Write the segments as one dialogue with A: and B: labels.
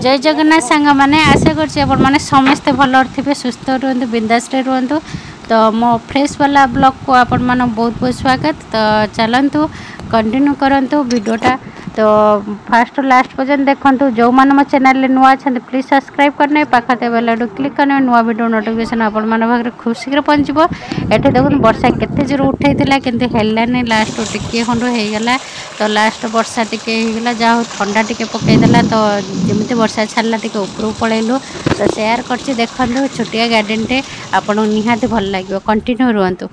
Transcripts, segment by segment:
A: जय जगन्नाथ सांग मैंने आशा कर समस्ते भल थे सुस्थ रुहतु बिंदास रुहतु। तो मो फ्रेश वाला ब्लॉग को आपण मन बहुत बहुत स्वागत। तो चलतु कंटिन्यू करंतु वीडियोटा। तो फास्ट लास्ट पर्यंत देखंतु। जो मन मो चैनल नुआ अच्छा प्लीज सब्सक्राइब करने पाखे बेल आइकन क्लिक करने नुआ वीडियो नोटिफिकेशन आपण मन पाखे खूब शीघ्र पहुँचो। एटे देखो वर्षा केते जोर उठेइथिला किंतु हेलानी लास्ट टिके खंड हो गला। तो लास्ट वर्षा टिके होगला जा ठंडा टिके पकईदेला। तो जमी वर्षा छाड़ा टिके ऊपर पलैलु। तो शेयर कर देखो छोटिया गार्डन टे आपको निहाती भल लगे कंटिन्यू रुहतु।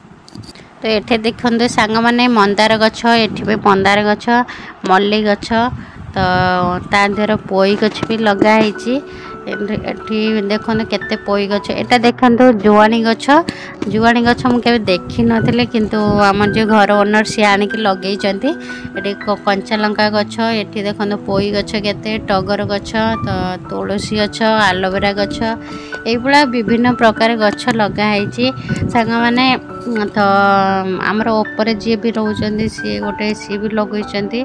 A: तो ये देखते सांग मैंने मंदार गछ ये मंदार गछ मल्ली गछ तो ता देहर पोई गछ भी लगाई। एठी देखो केते पोई गछ एटा देखो जुआणी गछ मुझे देखी नथिले किंतु आम जो घर ओनर सी आनिक लगे ये कंचा लंका गछ ये देखो पोई गछ केते टगर गछ तो तुलसी गछ आलोवेरा गछ ये विभिन्न प्रकार गछ लगाई सांग मैंने। तो आमर ऊपर जी भी रोचे सी गोटे सी भी लगे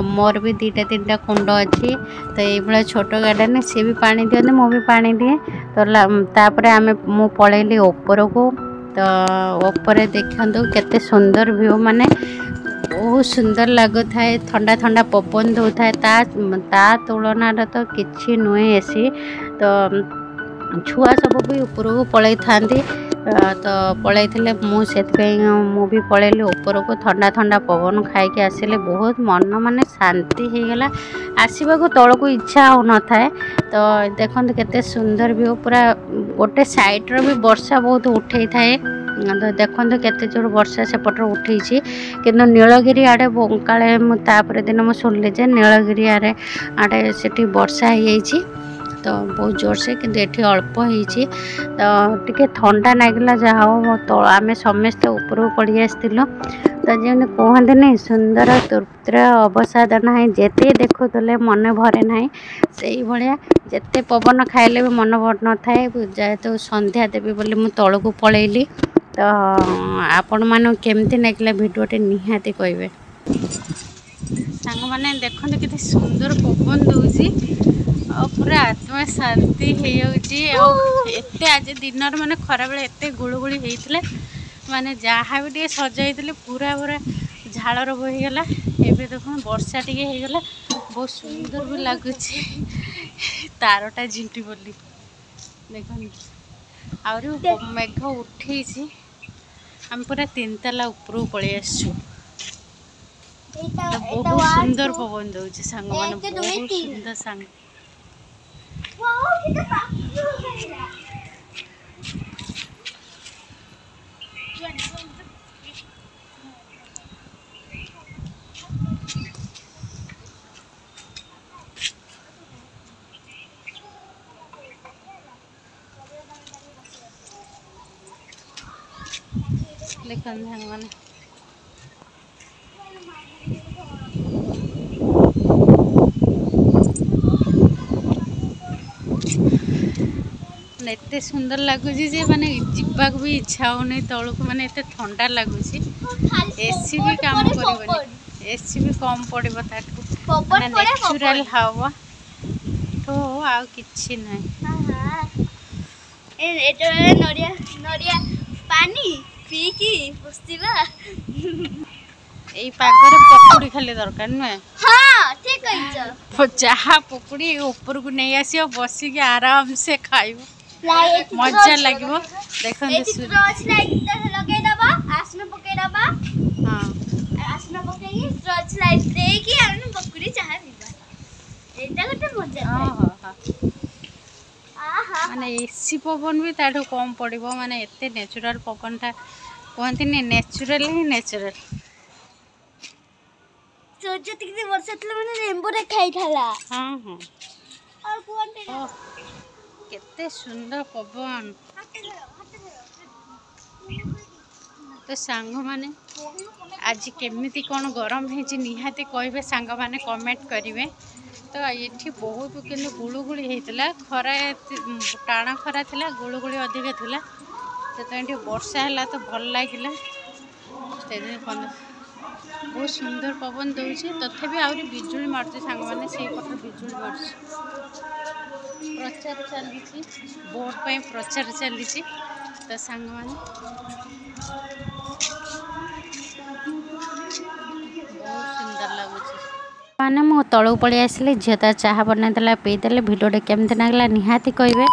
A: मोर भी दीटा तीन कुंड अच्छी। तो ये छोट गार्डन सी भी पानी दिखते मु भी पानी दिए। तो तापर आम मु पलैली ऊपर को। तो ऊपर देखु केते सुंदर व्यू माने बहुत सुंदर लगु थाए ठंडा ठंडा पवन दौ थाए ता तुलन तो किछि नुहे एसी। तो छुआ सब भी ऊपर को पलई था तो पलई मुझे मु भी पलैली ऊपर को ठंडा ठंडा पवन खाई आसिले बहुत मन माने शांति हो गला आसवा को तल को इच्छा हो न थाए। तो देखो केते सुंदर भी पूरा गोटे साइड रो भी वर्षा बहुत उठे थाए। तो देखो केते जोर वर्षा सेपटर उठे कि नीलगिरी आड़े काले तापर दिन मुझे शुणिली जे नीलगिरी आड़े से वर्षा हो तो बहुत जोर से कि ये अल्प हो तो टे ठंडा लगला जहाँ तो आम समस्ते ऊपर पड़ी आसलु। तो जमी कहते नहीं सुंदर तृप्तर अवसाद ना जिते देखुले मन भरे ना से भाया जिते पवन खाइले भी मन भर न थाए। जेहेतु संध्या देवी बोली मु तल को पलैली। तो आपण मान केमती लगे भिडियोटे निहाती कहे सांग मैंने देखते कितने सुंदर पवन दूसरी पूरा आत्मा शांति होते। आज दिन माने खरा बेले एत गुड़गुड़ी होते माने जहाँ भी टे सजाई पूरा पूरा झालर बोहीगला। एवं देखो वर्षा टे होगला बहुत सुंदर भी लगुच तारटा झिंटी बोली देख आ मेघ उठे आम पूरा 3 ताला ऊपर पलि आसु। बहुत सुंदर पवन दौर सांग मान बहुत सुंदर सांग लेकिन मैंने एते सुंदर लगुच माने जीवाक भी इच्छा होनी तौक माने एते ठंडा लगुच। एसी भी काम कर एसी भी कम पड़ो ताठू नेचुरल हवा तो आउ किछि नै।
B: नड़िया नड़िया पानी पीकी बसतिबा
A: एई पागरे पकुड़ी खाली दरकार नुए।
B: हां ठीक कहिछ
A: चाहा पकुड़ी ऊपर को नहीं आसियो बसी के आराम से खाइबो मजा लगे। देखो
B: स्ट्रॉच लाइट लगे दबा आसना पके दबा।
A: हां
B: आसना पके स्ट्रॉच लाइट दे कि हम पकुड़ी चाहा पीबा एटा गोटे मजा।
A: हां हां माने एसी पवन भी ताठू कम पड़िबो माने एते नेचुरल पवनटा कहती नहीं नेचुरल ही नेचुरल।
B: सोचो कितनी वर्षा थला माने रेनबो रे खाई थाला।
A: हां हां
B: और कोनटे
A: केते सुंदर पवन। तो सांग माने आज केमिति कौन गरम है निहाती कहे सांग माने कमेंट करेंगे। तो ये बहुत कि गुड़गुड़ी होता खरा टाण खरा था गुड़गुड़ी अधिका था से वर्षा है तो भल लगे बहुत सुंदर पवन दूसरी तथापि आहरी बिजुली मारुति सांग मैंने से पट बिजुली मारुति। प्रचार चली बोट पे प्रचार चली तो सांग मैंने बहुत सुंदर लगुच मैंने मो तलू पलि आसली झील तार चाह बनईला पीदेले भिडियो केमती लगला निहाती कहे।